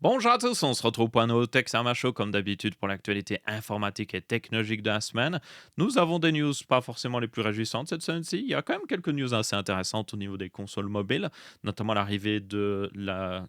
Bonjour à tous, on se retrouve pour un nouveau Tech Sama Show comme d'habitude pour l'actualité informatique et technologique de la semaine. Nous avons des news pas forcément les plus réjouissantes cette semaine-ci. Il y a quand même quelques news assez intéressantes au niveau des consoles mobiles, notamment l'arrivée de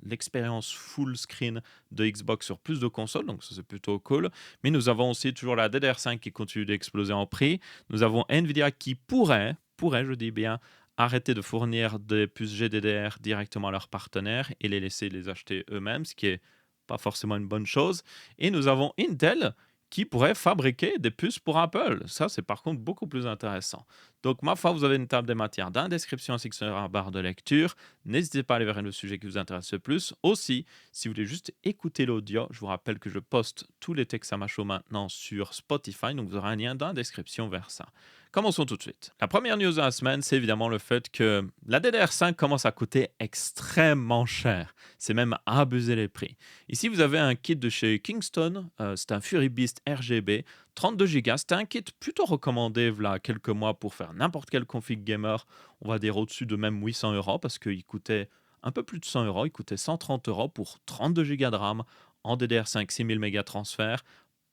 l'expérience full screen de Xbox sur plus de consoles, donc ça c'est plutôt cool. Mais nous avons aussi toujours la DDR5 qui continue d'exploser en prix. Nous avons Nvidia qui pourrait, je dis bien, arrêter de fournir des puces GDDR directement à leurs partenaires et les laisser les acheter eux-mêmes, ce qui est pas forcément une bonne chose. Et nous avons Intel qui pourrait fabriquer des puces pour Apple. Ça, c'est par contre beaucoup plus intéressant. Donc, ma foi, vous avez une table des matières dans la description ainsi que sur la barre de lecture. N'hésitez pas à aller vers le sujet qui vous intéresse le plus. Aussi, si vous voulez juste écouter l'audio, je vous rappelle que je poste tous les textes à ma show maintenant sur Spotify. Donc, vous aurez un lien dans la description vers ça. Commençons tout de suite. La première news de la semaine, c'est évidemment le fait que la DDR5 commence à coûter extrêmement cher. C'est même abuser les prix. Ici, vous avez un kit de chez Kingston. C'est un Fury Beast RGB, 32 Go. C'était un kit plutôt recommandé il y a quelques mois pour faire n'importe quel config gamer. On va dire au-dessus de même 800 euros parce qu'il coûtait un peu plus de 100 euros. Il coûtait 130 euros pour 32 Go de RAM en DDR5 6000 mégas transfert.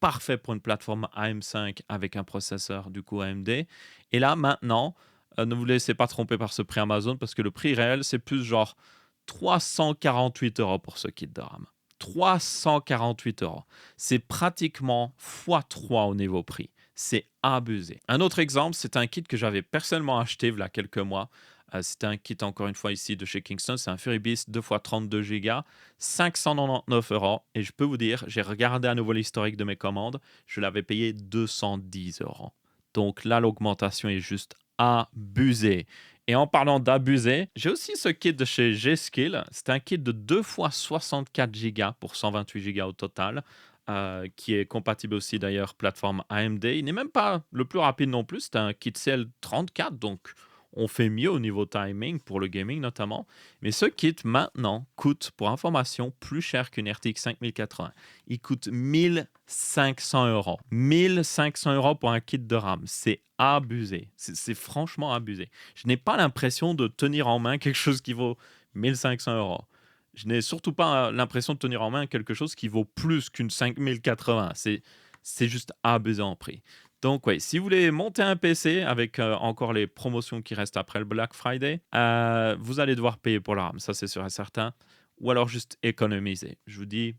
Parfait pour une plateforme AM5 avec un processeur du coup AMD. Et là, maintenant, ne vous laissez pas tromper par ce prix Amazon parce que le prix réel, c'est plus genre 348 euros pour ce kit de RAM. 348 euros. C'est pratiquement x3 au niveau prix. C'est abusé. Un autre exemple, c'est un kit que j'avais personnellement acheté il y a quelques mois. C'était un kit, encore une fois, ici de chez Kingston. C'est un Fury Beast 2 x 32 Go, 599 euros. Et je peux vous dire, j'ai regardé à nouveau l'historique de mes commandes. Je l'avais payé 210 euros. Donc là, l'augmentation est juste abusée. Et en parlant d'abuser, j'ai aussi ce kit de chez G-Skill. C'est un kit de 2 x 64 Go pour 128 Go au total, qui est compatible aussi d'ailleurs plateforme AMD. Il n'est même pas le plus rapide non plus. C'est un kit CL34, donc on fait mieux au niveau timing pour le gaming notamment. Mais ce kit maintenant coûte, pour information, plus cher qu'une RTX 5080. Il coûte 1500 euros. 1500 euros pour un kit de RAM. C'est abusé. C'est franchement abusé. Je n'ai pas l'impression de tenir en main quelque chose qui vaut 1500 euros. Je n'ai surtout pas l'impression de tenir en main quelque chose qui vaut plus qu'une 5080. C'est juste abusé en prix. Donc, ouais, si vous voulez monter un PC avec encore les promotions qui restent après le Black Friday, vous allez devoir payer pour la RAM, ça c'est sûr et certain. Ou alors juste économiser. Je vous dis,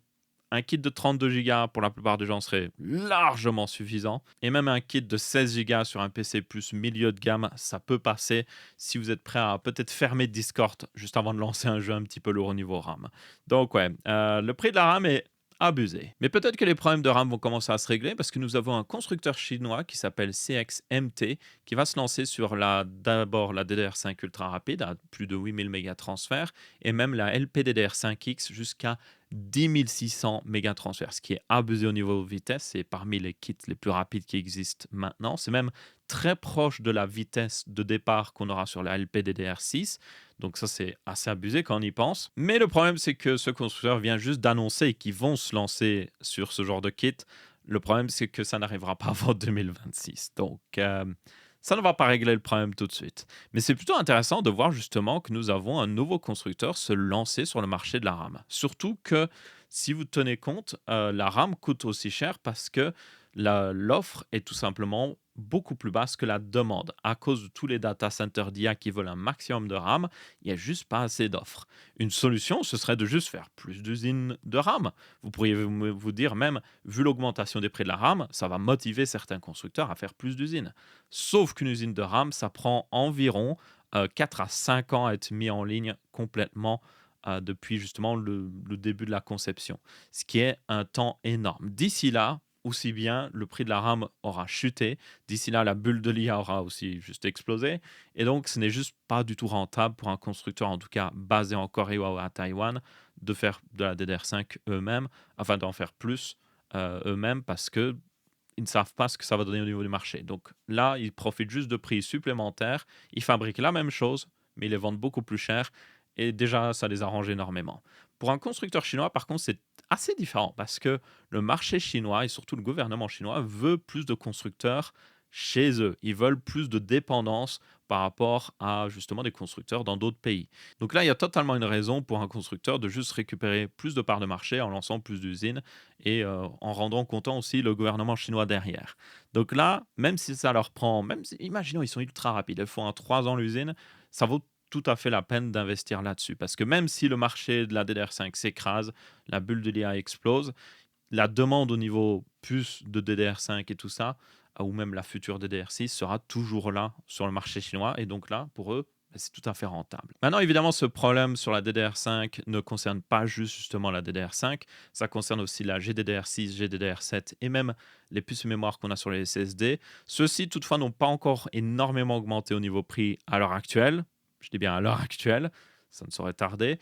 un kit de 32 Go pour la plupart des gens serait largement suffisant. Et même un kit de 16 Go sur un PC plus milieu de gamme, ça peut passer si vous êtes prêt à peut-être fermer Discord juste avant de lancer un jeu un petit peu lourd au niveau RAM. Donc ouais, le prix de la RAM est abusé. Mais peut-être que les problèmes de RAM vont commencer à se régler parce que nous avons un constructeur chinois qui s'appelle CXMT qui va se lancer sur d'abord la DDR5 ultra rapide à plus de 8000 mégas transfert et même la LPDDR5X jusqu'à 10 600 mégas transfert, ce qui est abusé au niveau vitesse. C'est parmi les kits les plus rapides qui existent maintenant. C'est même très proche de la vitesse de départ qu'on aura sur la LPDDR6. Donc ça, c'est assez abusé quand on y pense. Mais le problème, c'est que ce constructeur vient juste d'annoncer qu'ils vont se lancer sur ce genre de kit. Le problème, c'est que ça n'arrivera pas avant 2026. Donc, ça ne va pas régler le problème tout de suite. Mais c'est plutôt intéressant de voir justement que nous avons un nouveau constructeur se lancer sur le marché de la RAM. Surtout que, si vous tenez compte, la RAM coûte aussi cher parce que l'offre est tout simplement beaucoup plus basse que la demande. À cause de tous les data centers d'IA qui veulent un maximum de RAM, il n'y a juste pas assez d'offres. Une solution, ce serait de juste faire plus d'usines de RAM. Vous pourriez vous dire même, vu l'augmentation des prix de la RAM, ça va motiver certains constructeurs à faire plus d'usines. Sauf qu'une usine de RAM, ça prend environ 4 à 5 ans à être mis en ligne complètement depuis justement le début de la conception, ce qui est un temps énorme. D'ici là, aussi bien le prix de la RAM aura chuté, d'ici là la bulle de l'IA aura aussi juste explosé, et donc ce n'est juste pas du tout rentable pour un constructeur, en tout cas basé en Corée ou à Taïwan, de faire de la DDR5 eux-mêmes, enfin d'en faire plus eux-mêmes parce que ils ne savent pas ce que ça va donner au niveau du marché. Donc là, ils profitent juste de prix supplémentaires. Ils fabriquent la même chose, mais ils les vendent beaucoup plus cher. Et déjà, ça les arrange énormément. Pour un constructeur chinois, par contre, c'est assez différent parce que le marché chinois et surtout le gouvernement chinois veut plus de constructeurs chez eux. Ils veulent plus de dépendance par rapport à justement des constructeurs dans d'autres pays. Donc là, il y a totalement une raison pour un constructeur de juste récupérer plus de parts de marché en lançant plus d'usines et en rendant content aussi le gouvernement chinois derrière. Donc là, même si ça leur prend, même si, imaginons, ils sont ultra rapides, ils font en 3 ans l'usine, ça vaut tout à fait la peine d'investir là-dessus. Parce que même si le marché de la DDR5 s'écrase, la bulle de l'IA explose, la demande au niveau puce de DDR5 et tout ça, ou même la future DDR6, sera toujours là sur le marché chinois. Et donc là, pour eux, bah, c'est tout à fait rentable. Maintenant, évidemment, ce problème sur la DDR5 ne concerne pas juste justement la DDR5, ça concerne aussi la GDDR6, GDDR7 et même les puces mémoire qu'on a sur les SSD. Ceux-ci, toutefois, n'ont pas encore énormément augmenté au niveau prix à l'heure actuelle. Je dis bien à l'heure actuelle, ça ne saurait tarder.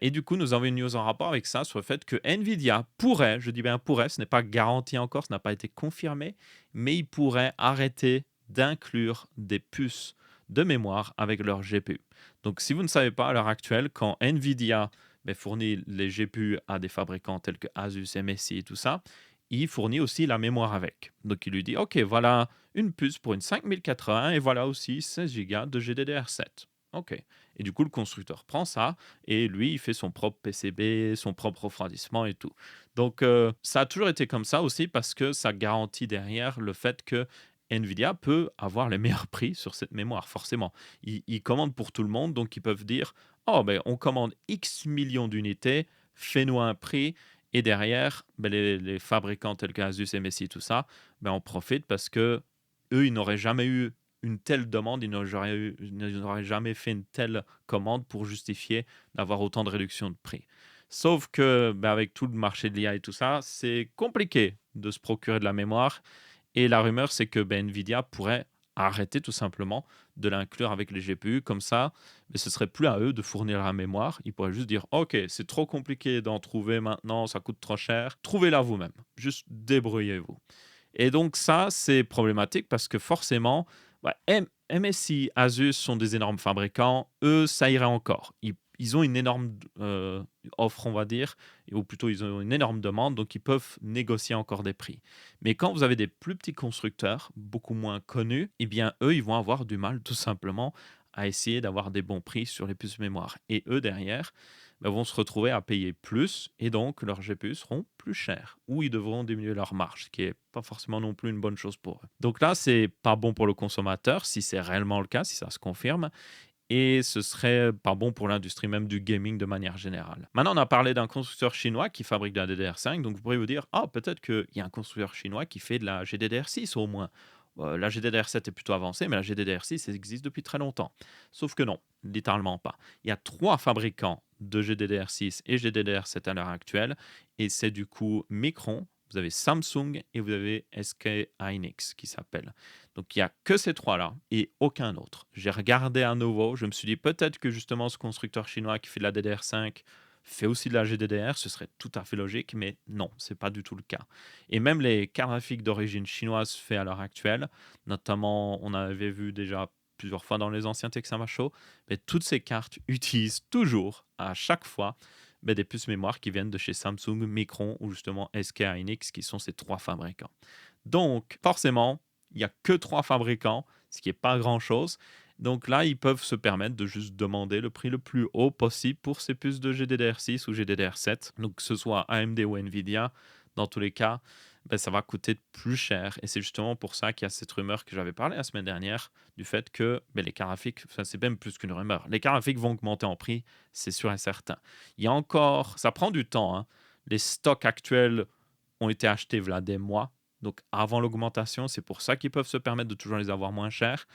Et du coup, nous avons une news en rapport avec ça sur le fait que Nvidia pourrait, je dis bien pourrait, ce n'est pas garanti encore, ce n'a pas été confirmé, mais il pourrait arrêter d'inclure des puces de mémoire avec leur GPU. Donc, si vous ne savez pas, à l'heure actuelle, quand Nvidia fournit les GPU à des fabricants tels que Asus, MSI et tout ça, il fournit aussi la mémoire avec. Donc, il lui dit, OK, voilà une puce pour une 5080 et voilà aussi 16 Go de GDDR7. OK. Et du coup, le constructeur prend ça et lui, il fait son propre PCB, son propre refroidissement et tout. Donc, ça a toujours été comme ça aussi parce que ça garantit derrière le fait que Nvidia peut avoir les meilleurs prix sur cette mémoire, forcément. Ils commandent pour tout le monde, donc ils peuvent dire: «Oh, ben, on commande X millions d'unités, fais-nous un prix». Et derrière, les fabricants tels qu'Asus, MSI, tout ça, en profitent parce que eux, ils n'auraient jamais eu une telle demande, ils n'auraient jamais fait une telle commande pour justifier d'avoir autant de réduction de prix. Sauf que, avec tout le marché de l'IA et tout ça, c'est compliqué de se procurer de la mémoire. Et la rumeur, c'est que Nvidia pourrait arrêter tout simplement de l'inclure avec les GPU. Comme ça, mais ce serait plus à eux de fournir la mémoire. Ils pourraient juste dire: OK, c'est trop compliqué d'en trouver maintenant, ça coûte trop cher. Trouvez-la vous-même. Juste débrouillez-vous. Et donc ça, c'est problématique parce que forcément, MSI, Asus sont des énormes fabricants. Eux, ça irait encore. Ils ont une énorme offre, on va dire, ou plutôt ils ont une énorme demande, donc ils peuvent négocier encore des prix. Mais quand vous avez des plus petits constructeurs, beaucoup moins connus, eh bien eux, ils vont avoir du mal tout simplement à essayer d'avoir des bons prix sur les puces mémoire. Et eux, derrière, vont se retrouver à payer plus et donc leurs GPU seront plus chers ou ils devront diminuer leur marge, ce qui n'est pas forcément non plus une bonne chose pour eux. Donc là, c'est pas bon pour le consommateur si c'est réellement le cas, si ça se confirme. Et ce serait pas bon pour l'industrie même du gaming de manière générale. Maintenant, on a parlé d'un constructeur chinois qui fabrique de la DDR5, donc vous pourriez vous dire, ah, peut-être qu'il y a un constructeur chinois qui fait de la GDDR6 au moins. La GDDR7 est plutôt avancée, mais la GDDR6 elle existe depuis très longtemps. Sauf que non, littéralement pas. Il y a 3 fabricants de GDDR6 et GDDR7 à l'heure actuelle, et c'est du coup Micron, vous avez Samsung et vous avez SK Hynix qui s'appelle. Donc il n'y a que ces 3-là et aucun autre. J'ai regardé à nouveau, je me suis dit peut-être que justement ce constructeur chinois qui fait de la DDR5 fait aussi de la GDDR, ce serait tout à fait logique, mais non, c'est pas du tout le cas. Et même les cartes graphiques d'origine chinoise faits à l'heure actuelle, notamment on avait vu déjà plusieurs fois dans les anciens Texama Show, mais toutes ces cartes utilisent toujours, à chaque fois, des puces mémoire qui viennent de chez Samsung, Micron ou justement SK Hynix, qui sont ces 3 fabricants. Donc, forcément, il n'y a que 3 fabricants, ce qui n'est pas grand-chose. Donc là, ils peuvent se permettre de juste demander le prix le plus haut possible pour ces puces de GDDR6 ou GDDR7. Donc que ce soit AMD ou Nvidia, dans tous les cas, ça va coûter plus cher. Et c'est justement pour ça qu'il y a cette rumeur que j'avais parlé la semaine dernière, du fait que les cartes graphiques, c'est même plus qu'une rumeur, les cartes graphiques vont augmenter en prix, c'est sûr et certain. Il y a encore, ça prend du temps, hein. Les stocks actuels ont été achetés voilà des mois, donc avant l'augmentation, c'est pour ça qu'ils peuvent se permettre de toujours les avoir moins chers.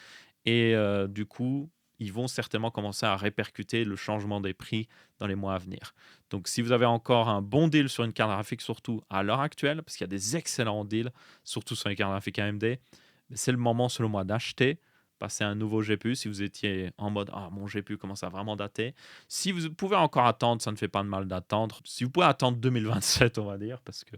Et du coup, ils vont certainement commencer à répercuter le changement des prix dans les mois à venir. Donc si vous avez encore un bon deal sur une carte graphique, surtout à l'heure actuelle, parce qu'il y a des excellents deals, surtout sur les cartes graphiques AMD, c'est le moment selon moi d'acheter, passer un nouveau GPU si vous étiez en mode ah mon GPU commence à vraiment dater. Si vous pouvez encore attendre, ça ne fait pas de mal d'attendre. Si vous pouvez attendre 2027, on va dire, parce que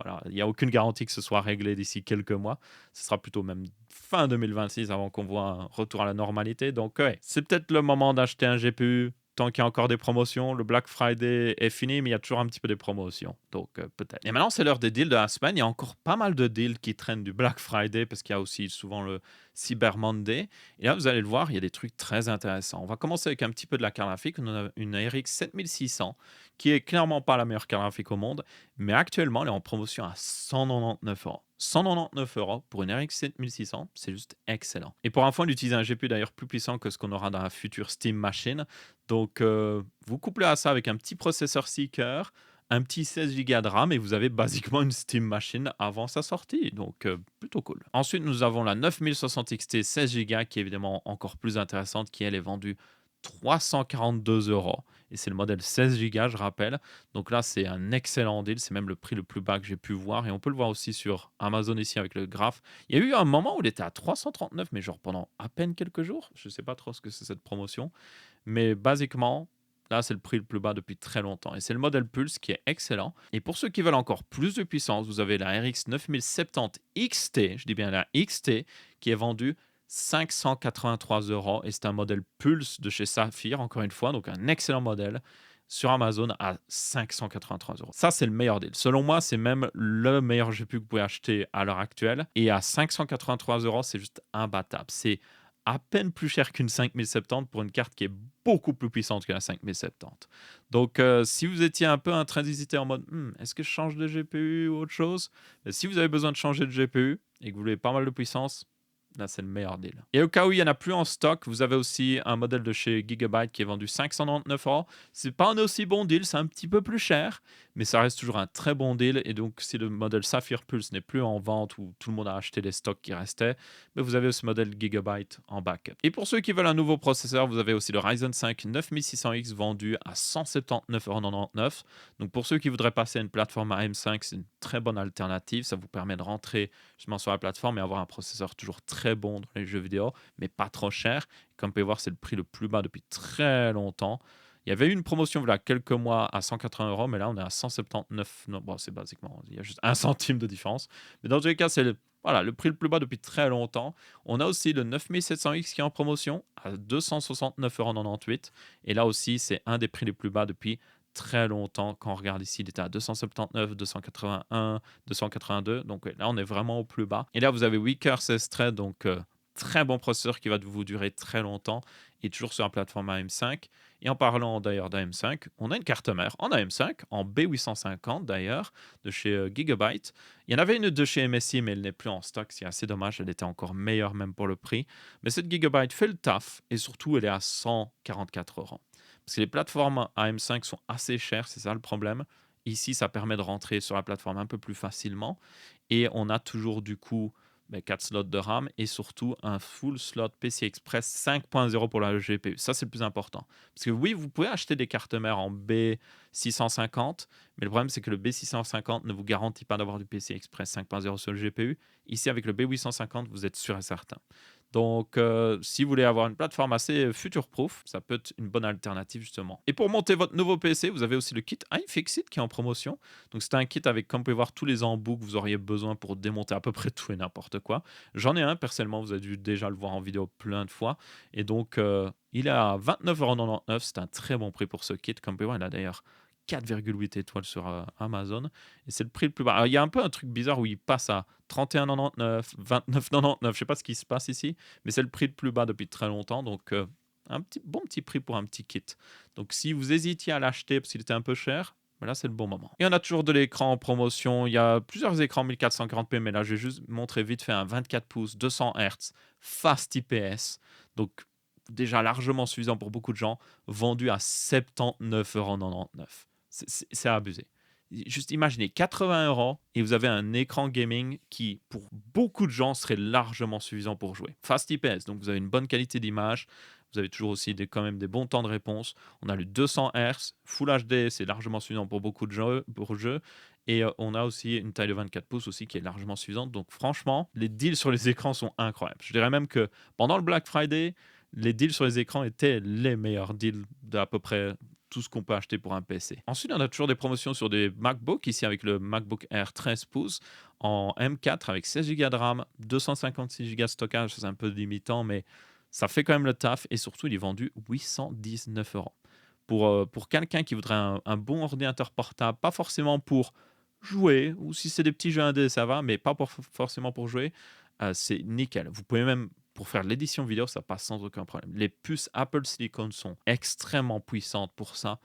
voilà, il n'y a aucune garantie que ce soit réglé d'ici quelques mois. Ce sera plutôt même fin 2026 avant qu'on voit un retour à la normalité. Donc, ouais, c'est peut-être le moment d'acheter un GPU tant qu'il y a encore des promotions. Le Black Friday est fini, mais il y a toujours un petit peu des promotions. Donc, peut-être. Et maintenant, c'est l'heure des deals de la semaine. Il y a encore pas mal de deals qui traînent du Black Friday parce qu'il y a aussi souvent le Cyber Monday. Et là, vous allez le voir, il y a des trucs très intéressants. On va commencer avec un petit peu de la carte graphique. On a une RX 7600 qui est clairement pas la meilleure carte graphique au monde, mais actuellement, elle est en promotion à 199 euros. 199 euros pour une RX 7600, c'est juste excellent. Et pour info, on utilise un GPU d'ailleurs plus puissant que ce qu'on aura dans la future Steam Machine. Donc, vous couplez à ça avec un petit processeur Seeker, un petit 16 Go de RAM et vous avez basiquement une Steam Machine avant sa sortie. Donc, plutôt cool. Ensuite, nous avons la 9060 XT 16 Go qui est évidemment encore plus intéressante, qui elle est vendue 342 euros. Et c'est le modèle 16 Go, je rappelle. Donc là, c'est un excellent deal. C'est même le prix le plus bas que j'ai pu voir. Et on peut le voir aussi sur Amazon ici avec le graphe. Il y a eu un moment où il était à 339, mais genre pendant à peine quelques jours. Je ne sais pas trop ce que c'est cette promotion. Mais basiquement, là, c'est le prix le plus bas depuis très longtemps. Et c'est le modèle Pulse qui est excellent. Et pour ceux qui veulent encore plus de puissance, vous avez la RX 9070 XT, je dis bien la XT, qui est vendue 583 euros. Et c'est un modèle Pulse de chez Saphir, encore une fois. Donc un excellent modèle sur Amazon à 583 euros. Ça, c'est le meilleur deal. Selon moi, c'est même le meilleur GPU que vous pouvez acheter à l'heure actuelle. Et à 583 euros, c'est juste imbattable. C'est à peine plus cher qu'une 5070 pour une carte qui est beaucoup plus puissante que la 5070. Donc, si vous étiez un peu en train d'hésiter en mode est-ce que je change de GPU ou autre chose? Si vous avez besoin de changer de GPU et que vous voulez pas mal de puissance, là, c'est le meilleur deal. Et au cas où il n'y en a plus en stock, vous avez aussi un modèle de chez Gigabyte qui est vendu 599 euros. C'est pas un aussi bon deal, c'est un petit peu plus cher, mais ça reste toujours un très bon deal. Et donc, si le modèle Sapphire Pulse n'est plus en vente ou tout le monde a acheté les stocks qui restaient, mais vous avez ce modèle Gigabyte en backup. Et pour ceux qui veulent un nouveau processeur, vous avez aussi le Ryzen 5 9600X vendu à 179,99 euros. Donc, pour ceux qui voudraient passer à une plateforme AM5, c'est une très bonne alternative. Ça vous permet de rentrer justement sur la plateforme et avoir un processeur toujours très bon dans les jeux vidéo, mais pas trop cher. Comme vous pouvez voir, c'est le prix le plus bas depuis très longtemps. Il y avait eu une promotion il y a quelques mois à 180 euros, mais là on est à 179. Non, bon, c'est basiquement, il y a juste un centime de différence. Mais dans tous les cas, c'est le prix le plus bas depuis très longtemps. On a aussi le 9700X qui est en promotion à 269,98 euros. Et là aussi, c'est un des prix les plus bas depuis très longtemps. Quand on regarde ici, il était à 279, 281, 282. Donc là, on est vraiment au plus bas. Et là, vous avez Weaker 16 Thread, donc très bon processeur qui va vous durer très longtemps et toujours sur la plateforme AM5. Et en parlant d'ailleurs d'AM5, on a une carte mère en AM5, en B850 d'ailleurs, de chez Gigabyte. Il y en avait une de chez MSI, mais elle n'est plus en stock. C'est assez dommage, elle était encore meilleure même pour le prix. Mais cette Gigabyte fait le taf et surtout, elle est à 144 euros. Parce que les plateformes AM5 sont assez chères, c'est ça le problème. Ici, ça permet de rentrer sur la plateforme un peu plus facilement. Et on a toujours du coup 4 slots de RAM et surtout un full slot PCI Express 5.0 pour la GPU. Ça, c'est le plus important. Parce que oui, vous pouvez acheter des cartes mères en B650, mais le problème, c'est que le B650 ne vous garantit pas d'avoir du PCI Express 5.0 sur le GPU. Ici, avec le B850, vous êtes sûr et certain. Donc, si vous voulez avoir une plateforme assez future-proof, ça peut être une bonne alternative justement. Et pour monter votre nouveau PC, vous avez aussi le kit iFixit qui est en promotion. Donc, c'est un kit avec, comme vous pouvez voir, tous les embouts que vous auriez besoin pour démonter à peu près tout et n'importe quoi. J'en ai un personnellement, vous avez dû déjà le voir en vidéo plein de fois. Et donc, il est à 29,99 €. C'est un très bon prix pour ce kit. Comme vous pouvez voir, il a d'ailleurs 4,8 étoiles sur Amazon. Et c'est le prix le plus bas. Alors, il y a un peu un truc bizarre où il passe à 31,99, 29,99. Je ne sais pas ce qui se passe ici, mais c'est le prix le plus bas depuis très longtemps. Donc, un bon petit prix pour un petit kit. Donc, si vous hésitiez à l'acheter parce qu'il était un peu cher, ben là, c'est le bon moment. Et on a toujours de l'écran en promotion. Il y a plusieurs écrans 1440p, mais là, je vais juste montrer vite fait un 24 pouces, 200 Hz, Fast IPS. Donc, déjà largement suffisant pour beaucoup de gens, vendu à 79,99 €. C'est abusé. Juste imaginez 80 euros et vous avez un écran gaming qui, pour beaucoup de gens, serait largement suffisant pour jouer. Fast IPS, donc vous avez une bonne qualité d'image. Vous avez toujours aussi quand même des bons temps de réponse. On a le 200 Hz, Full HD, c'est largement suffisant pour beaucoup de jeux. Et on a aussi une taille de 24 pouces aussi qui est largement suffisante. Donc franchement, les deals sur les écrans sont incroyables. Je dirais même que pendant le Black Friday, les deals sur les écrans étaient les meilleurs deals d'à peu près tout ce qu'on peut acheter pour un PC. Ensuite, on a toujours des promotions sur des MacBooks, ici avec le MacBook Air 13 pouces en M4 avec 16 Go de RAM, 256 Go de stockage, c'est un peu limitant, mais ça fait quand même le taf et surtout, il est vendu 819 €. pour quelqu'un qui voudrait un bon ordinateur portable, pas forcément pour jouer ou si c'est des petits jeux indés, ça va, mais pas pour forcément pour jouer, c'est nickel. Vous pouvez même pour faire de l'édition vidéo, ça passe sans aucun problème. Les puces Apple Silicon sont extrêmement puissantes pour ça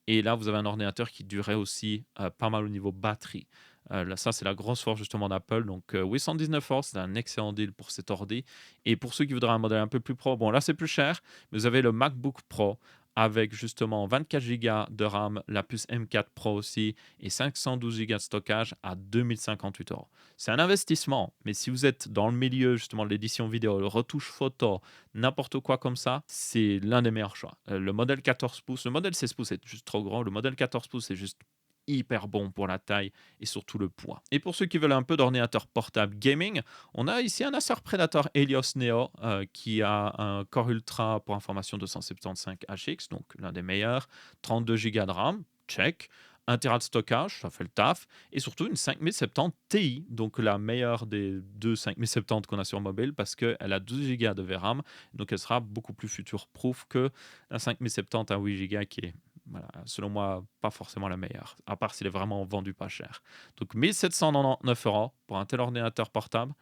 et là, vous avez un ordinateur qui durait aussi, pas mal au niveau batterie. Là, ça, c'est la grosse force justement d'Apple. Donc, oui, 119 €, c'est un excellent deal pour cet ordi. Et pour ceux qui voudraient un modèle un peu plus pro, bon, là, c'est plus cher, mais vous avez le MacBook Pro avec justement 24 gigas de RAM, la puce M4 Pro aussi, et 512 gigas de stockage à 2058 €. C'est un investissement, mais si vous êtes dans le milieu justement de l'édition vidéo, le retouche photo, n'importe quoi comme ça, c'est l'un des meilleurs choix. Le modèle 14 pouces, le modèle 16 pouces est juste trop grand, le modèle 14 pouces est juste hyper bon pour la taille et surtout le poids. Et pour ceux qui veulent un peu d'ordinateur portable gaming, on a ici un Acer Predator Helios Neo qui a un Core Ultra pour information 275HX, donc l'un des meilleurs, 32 Go de RAM, check, 1 Tera de stockage, ça fait le taf, et surtout une 5070 Ti, donc la meilleure des deux 5070 qu'on a sur mobile parce qu'elle a 12 Go de VRAM, donc elle sera beaucoup plus future-proof que la 5070 à 8 Go qui est voilà, selon moi, pas forcément la meilleure, à part s'il est vraiment vendu pas cher. Donc 1799 € pour un tel ordinateur portable,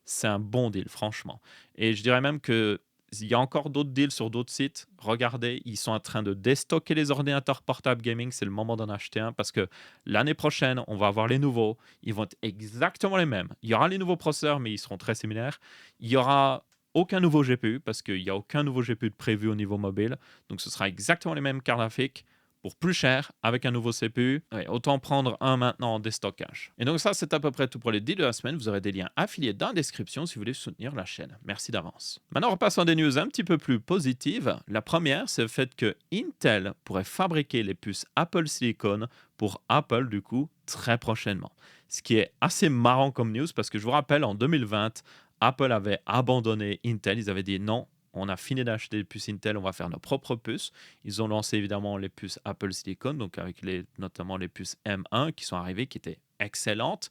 c'est un bon deal, franchement. Et je dirais même que il y a encore d'autres deals sur d'autres sites. Regardez, ils sont en train de déstocker les ordinateurs portables gaming. C'est le moment d'en acheter un parce que l'année prochaine, on va avoir les nouveaux. Ils vont être exactement les mêmes. Il y aura les nouveaux processeurs, mais ils seront très similaires. Il y aura aucun nouveau GPU parce qu'il n'y a aucun nouveau GPU de prévu au niveau mobile. Donc ce sera exactement les mêmes cartes graphiques pour plus cher avec un nouveau CPU. Ouais, autant prendre un maintenant en déstockage. Et donc ça, c'est à peu près tout pour les deals de la semaine. Vous aurez des liens affiliés dans la description si vous voulez soutenir la chaîne. Merci d'avance. Maintenant, repassons à des news un petit peu plus positives. La première, c'est le fait que Intel pourrait fabriquer les puces Apple Silicon pour Apple, du coup, très prochainement. Ce qui est assez marrant comme news parce que je vous rappelle, en 2020, Apple avait abandonné Intel. Ils avaient dit non, on a fini d'acheter des puces Intel, on va faire nos propres puces. Ils ont lancé évidemment les puces Apple Silicon, donc avec notamment les puces M1 qui sont arrivées, qui étaient excellentes.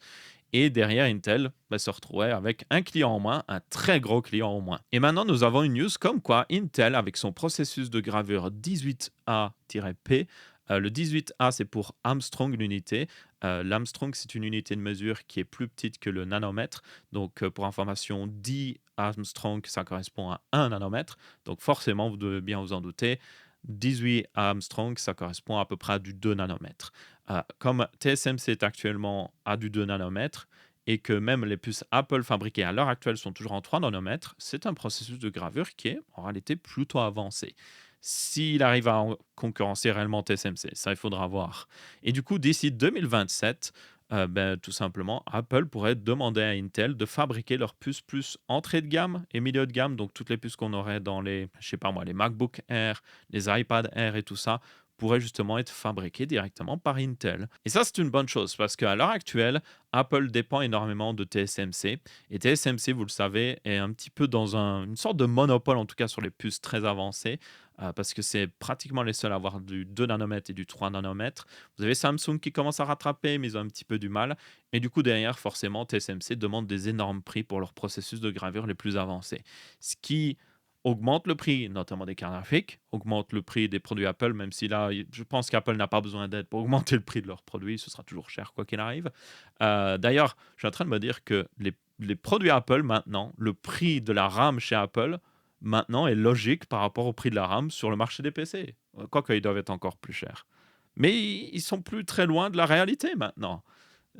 Et derrière, Intel se retrouvait avec un client en moins, un très gros client en moins. Et maintenant, nous avons une news comme quoi Intel, avec son processus de gravure 18A-P, le 18A, c'est pour Armstrong, l'unité. L'Armstrong, c'est une unité de mesure qui est plus petite que le nanomètre. Donc, pour information, 10 Armstrong, ça correspond à 1 nanomètre. Donc, forcément, vous devez bien vous en douter. 18 Armstrong, ça correspond à peu près à du 2 nanomètres. Comme TSMC est actuellement à du 2 nanomètres et que même les puces Apple fabriquées à l'heure actuelle sont toujours en 3 nanomètres, c'est un processus de gravure qui est en réalité plutôt avancé. S'il arrive à concurrencer réellement TSMC, ça il faudra voir. Et du coup, d'ici 2027, tout simplement, Apple pourrait demander à Intel de fabriquer leurs puces plus entrée de gamme et milieu de gamme, donc toutes les puces qu'on aurait dans les, je sais pas moi, les MacBook Air, les iPad Air et tout ça, pourraient justement être fabriquées directement par Intel. Et ça, c'est une bonne chose parce qu'à l'heure actuelle, Apple dépend énormément de TSMC. Et TSMC, vous le savez, est un petit peu dans une sorte de monopole, en tout cas sur les puces très avancées, parce que c'est pratiquement les seuls à avoir du 2 nanomètres et du 3 nanomètres. Vous avez Samsung qui commence à rattraper, mais ils ont un petit peu du mal. Et du coup, derrière, forcément, TSMC demande des énormes prix pour leurs processus de gravure les plus avancés. Ce qui augmente le prix, notamment des cartes graphiques, augmente le prix des produits Apple, même si là, je pense qu'Apple n'a pas besoin d'aide pour augmenter le prix de leurs produits, ce sera toujours cher quoi qu'il arrive. D'ailleurs, je suis en train de me dire que les produits Apple maintenant, le prix de la RAM chez Apple, maintenant est logique par rapport au prix de la RAM sur le marché des PC. Quoique, ils doivent être encore plus chers. Mais ils sont plus très loin de la réalité maintenant.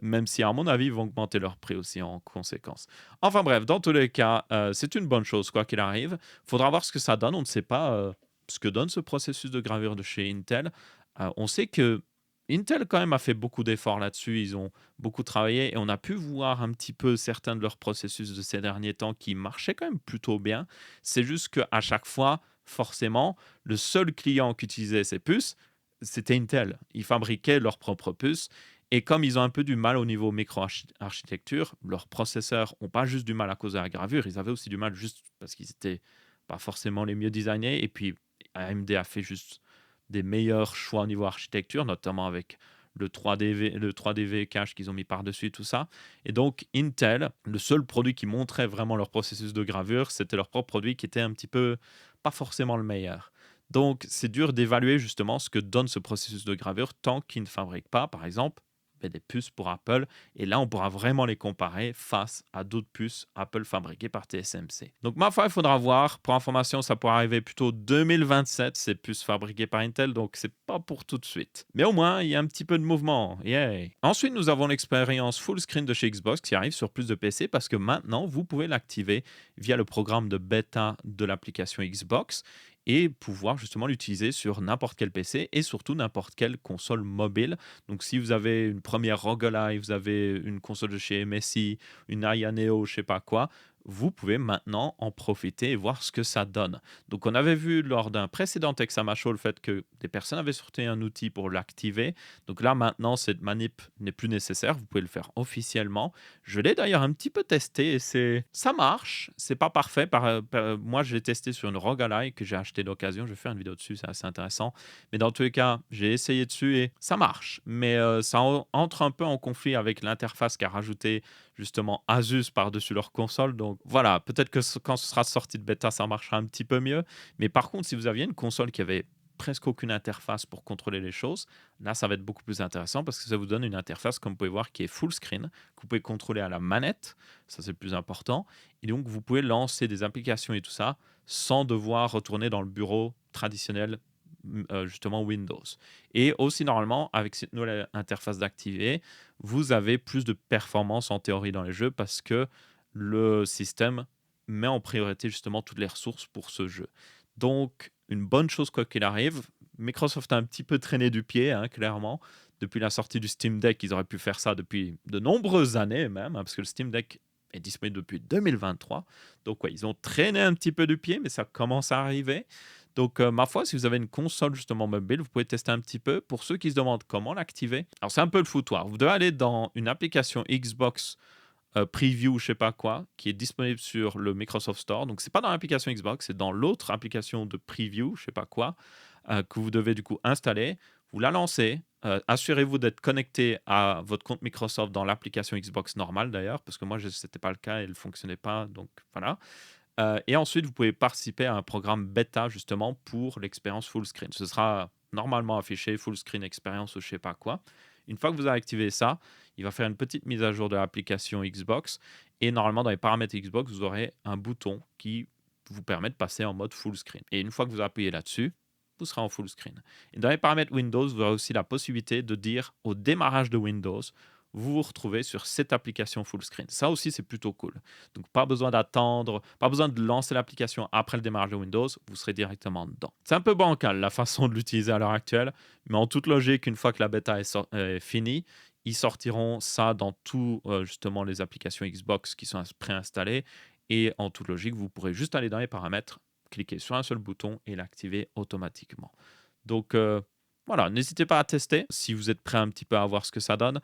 Même si, à mon avis, ils vont augmenter leur prix aussi en conséquence. Enfin bref, dans tous les cas, c'est une bonne chose, quoi qu'il arrive. Il faudra voir ce que ça donne. On ne sait pas ce que donne ce processus de gravure de chez Intel. On sait que Intel, quand même, a fait beaucoup d'efforts là-dessus. Ils ont beaucoup travaillé et on a pu voir un petit peu certains de leurs processus de ces derniers temps qui marchaient quand même plutôt bien. C'est juste qu'à chaque fois, forcément, le seul client qui utilisait ces puces, c'était Intel. Ils fabriquaient leurs propres puces et comme ils ont un peu du mal au niveau micro-architecture, leurs processeurs n'ont pas juste du mal à cause de la gravure, ils avaient aussi du mal juste parce qu'ils n'étaient pas forcément les mieux designés. Et puis, AMD a fait juste des meilleurs choix au niveau architecture, notamment avec le 3DV cache qu'ils ont mis par-dessus tout ça. Et donc, Intel, le seul produit qui montrait vraiment leur processus de gravure, c'était leur propre produit qui était un petit peu pas forcément le meilleur. Donc, c'est dur d'évaluer justement ce que donne ce processus de gravure tant qu'ils ne fabriquent pas, par exemple, des puces pour Apple. Et là, on pourra vraiment les comparer face à d'autres puces Apple fabriquées par TSMC. Donc, ma foi, il faudra voir. Pour information, ça pourrait arriver plutôt 2027, ces puces fabriquées par Intel. Donc, c'est pas pour tout de suite. Mais au moins, il y a un petit peu de mouvement. Yay! Ensuite, nous avons l'expérience full screen de chez Xbox qui arrive sur plus de PC parce que maintenant, vous pouvez l'activer via le programme de bêta de l'application Xbox et pouvoir justement l'utiliser sur n'importe quel PC et surtout n'importe quelle console mobile. Donc si vous avez une première ROG Ally, vous avez une console de chez MSI, une Aya Neo, je sais pas quoi, vous pouvez maintenant en profiter et voir ce que ça donne. Donc on avait vu lors d'un précédent Texama Show le fait que des personnes avaient sorti un outil pour l'activer. Donc là maintenant cette manip n'est plus nécessaire, vous pouvez le faire officiellement. Je l'ai d'ailleurs un petit peu testé et ça marche, c'est pas parfait. Moi je l'ai testé sur une ROG Ally que j'ai acheté d'occasion, je vais faire une vidéo dessus, c'est assez intéressant. Mais dans tous les cas, j'ai essayé dessus et ça marche. Mais ça entre un peu en conflit avec l'interface qu'a rajouté justement Asus par-dessus leur console. Donc voilà, peut-être que quand ce sera sorti de bêta, ça marchera un petit peu mieux. Mais par contre, si vous aviez une console qui avait presque aucune interface pour contrôler les choses, là, ça va être beaucoup plus intéressant parce que ça vous donne une interface, comme vous pouvez voir, qui est full screen, que vous pouvez contrôler à la manette. Ça, c'est le plus important. Et donc, vous pouvez lancer des applications et tout ça sans devoir retourner dans le bureau traditionnel, justement Windows. Et aussi, normalement, avec cette nouvelle interface d'activer, vous avez plus de performance en théorie dans les jeux parce que le système met en priorité justement toutes les ressources pour ce jeu. Donc, une bonne chose quoi qu'il arrive. Microsoft a un petit peu traîné du pied, hein, clairement. Depuis la sortie du Steam Deck, ils auraient pu faire ça depuis de nombreuses années même, hein, parce que le Steam Deck est disponible depuis 2023. Donc, ouais, ils ont traîné un petit peu du pied, mais ça commence à arriver. Donc, ma foi, si vous avez une console justement mobile, vous pouvez tester un petit peu. Pour ceux qui se demandent comment l'activer, alors c'est un peu le foutoir. Vous devez aller dans une application Xbox Preview, je sais pas quoi, qui est disponible sur le Microsoft Store. Donc, c'est pas dans l'application Xbox, c'est dans l'autre application de Preview, je sais pas quoi, que vous devez du coup installer. Vous la lancez. Assurez-vous d'être connecté à votre compte Microsoft dans l'application Xbox normale d'ailleurs, parce que moi, ce n'était pas le cas et elle ne fonctionnait pas. Donc, voilà. Et ensuite, vous pouvez participer à un programme bêta justement pour l'expérience full screen. Ce sera normalement affiché full screen expérience ou je sais pas quoi. Une fois que vous avez activé ça, il va faire une petite mise à jour de l'application Xbox. Et normalement, dans les paramètres Xbox, vous aurez un bouton qui vous permet de passer en mode full screen. Et une fois que vous appuyez là-dessus, vous serez en full screen. Et dans les paramètres Windows, vous aurez aussi la possibilité de dire au démarrage de Windows, vous vous retrouvez sur cette application full screen. Ça aussi, c'est plutôt cool. Donc, pas besoin d'attendre, pas besoin de lancer l'application après le démarrage de Windows, vous serez directement dedans. C'est un peu bancal la façon de l'utiliser à l'heure actuelle, mais en toute logique, une fois que la bêta est finie, ils sortiront ça dans tout justement les applications Xbox qui sont préinstallées. Et en toute logique, vous pourrez juste aller dans les paramètres, cliquer sur un seul bouton et l'activer automatiquement. Donc voilà, n'hésitez pas à tester si vous êtes prêt un petit peu à voir ce que ça donne.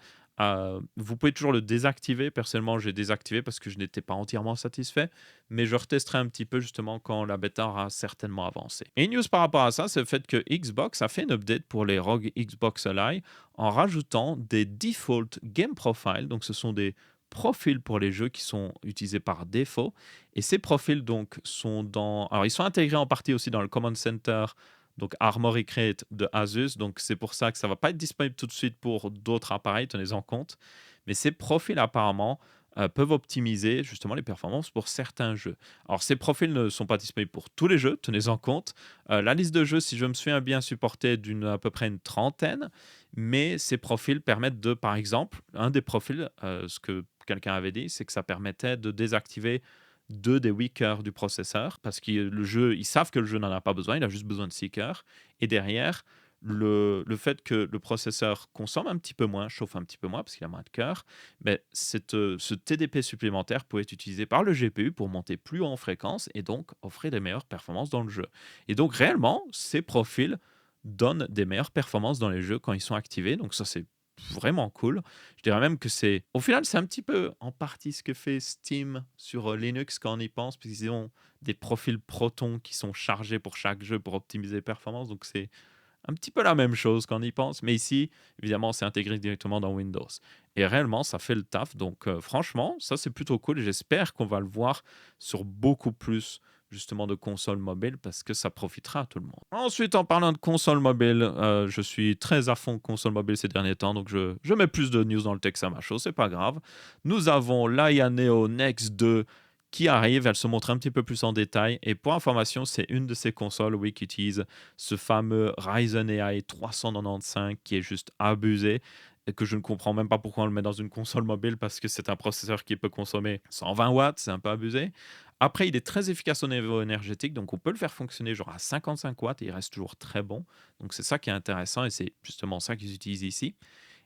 Vous pouvez toujours le désactiver. Personnellement, j'ai désactivé parce que je n'étais pas entièrement satisfait, mais je retesterai un petit peu justement quand la bêta aura certainement avancé. Et une news par rapport à ça, c'est le fait que Xbox a fait une update pour les ROG Xbox Ally en rajoutant des default game profiles. Donc, ce sont des profils pour les jeux qui sont utilisés par défaut. Et ces profils donc sont dans... Alors, ils sont intégrés en partie aussi dans le Command Center, donc Armoury Crate de Asus. Donc c'est pour ça que ça ne va pas être disponible tout de suite pour d'autres appareils, tenez-en compte. Mais ces profils apparemment peuvent optimiser justement les performances pour certains jeux. Alors ces profils ne sont pas disponibles pour tous les jeux, tenez-en compte. La liste de jeux, si je me souviens bien, supportée d'une à peu près une trentaine, mais ces profils permettent de, par exemple, un des profils, ce que quelqu'un avait dit, c'est que ça permettait de désactiver deux des 8 cœurs du processeur parce que le jeu, ils savent que le jeu n'en a pas besoin, il a juste besoin de 6 cœurs. Et derrière, le fait que le processeur consomme un petit peu moins, chauffe un petit peu moins parce qu'il a moins de cœurs, mais ce TDP supplémentaire peut être utilisé par le GPU pour monter plus haut en fréquence et donc offrir des meilleures performances dans le jeu. Et donc réellement, ces profils donnent des meilleures performances dans les jeux quand ils sont activés. Donc ça, c'est vraiment cool. Je dirais même que c'est, au final, c'est un petit peu en partie ce que fait Steam sur Linux quand on y pense, parce qu'ils ont des profils Proton qui sont chargés pour chaque jeu pour optimiser les performances. Donc c'est un petit peu la même chose quand on y pense. Mais ici, évidemment, c'est intégré directement dans Windows. Et réellement, ça fait le taf. Donc franchement, ça c'est plutôt cool. J'espère qu'on va le voir sur beaucoup plus justement de consoles mobiles parce que ça profitera à tout le monde. Ensuite, en parlant de consoles mobiles, je suis très à fond console mobile ces derniers temps, donc je mets plus de news dans le texte à ma show, c'est pas grave. Nous avons l'Aya Neo Next 2 qui arrive, elle se montre un petit peu plus en détail. Et pour information, c'est une de ces consoles, oui, qui utilise ce fameux Ryzen AI 395 qui est juste abusé et que je ne comprends même pas pourquoi on le met dans une console mobile parce que c'est un processeur qui peut consommer 120 watts, c'est un peu abusé. Après, il est très efficace au niveau énergétique, donc on peut le faire fonctionner genre à 55 watts et il reste toujours très bon. Donc c'est ça qui est intéressant et c'est justement ça qu'ils utilisent ici.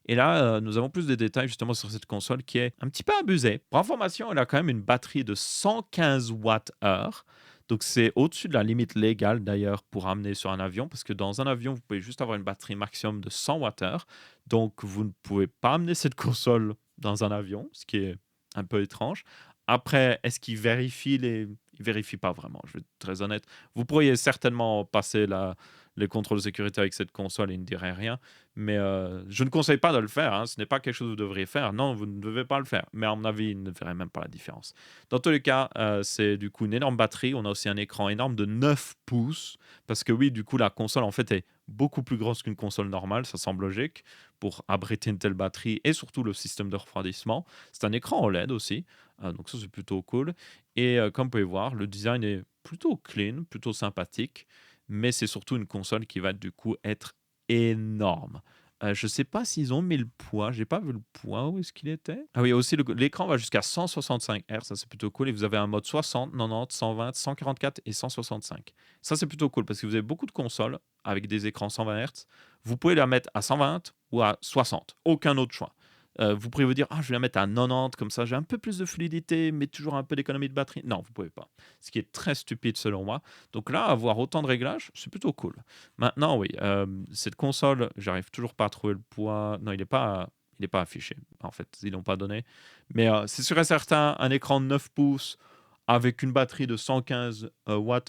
Et là, nous avons plus de détails justement sur cette console qui est un petit peu abusée. Pour information, elle a quand même une batterie de 115 Wh. Donc c'est au-dessus de la limite légale d'ailleurs pour amener sur un avion, parce que dans un avion, vous pouvez juste avoir une batterie maximum de 100 Wh. Donc vous ne pouvez pas amener cette console dans un avion, ce qui est un peu étrange. Après, est-ce qu'il vérifie les... Il vérifie pas vraiment, je vais être très honnête. Vous pourriez certainement passer les contrôles de sécurité avec cette console et il ne dirait rien. Mais je ne conseille pas de le faire, hein. Ce n'est pas quelque chose que vous devriez faire. Non, vous ne devez pas le faire. Mais à mon avis, il ne verrait même pas la différence. Dans tous les cas, c'est du coup une énorme batterie. On a aussi un écran énorme de 9 pouces. Parce que oui, du coup, la console en fait est beaucoup plus grosse qu'une console normale. Ça semble logique pour abriter une telle batterie et surtout le système de refroidissement. C'est un écran OLED aussi. Donc ça, c'est plutôt cool. Et comme vous pouvez voir, le design est plutôt clean, plutôt sympathique. Mais c'est surtout une console qui va du coup être énorme. Je sais pas s'ils ont mis le poids, j'ai pas vu le poids, où est-ce qu'il était? Ah oui, aussi l'écran va jusqu'à 165 Hz, ça c'est plutôt cool et vous avez un mode 60, 90, 120, 144 et 165. Ça c'est plutôt cool parce que vous avez beaucoup de consoles avec des écrans 120 Hz, vous pouvez la mettre à 120 ou à 60, aucun autre choix. Vous pourriez vous dire: «Ah, je vais la mettre à 90 comme ça j'ai un peu plus de fluidité, mais toujours un peu d'économie de batterie». Non, vous pouvez pas. Ce qui est très stupide selon moi. Donc là, avoir autant de réglages, c'est plutôt cool. Maintenant, oui, cette console, j'arrive toujours pas à trouver le poids. Non, il est pas affiché. En fait, ils l'ont pas donné. Mais c'est sûr et certain, un écran de 9 pouces avec une batterie de 115 Wh.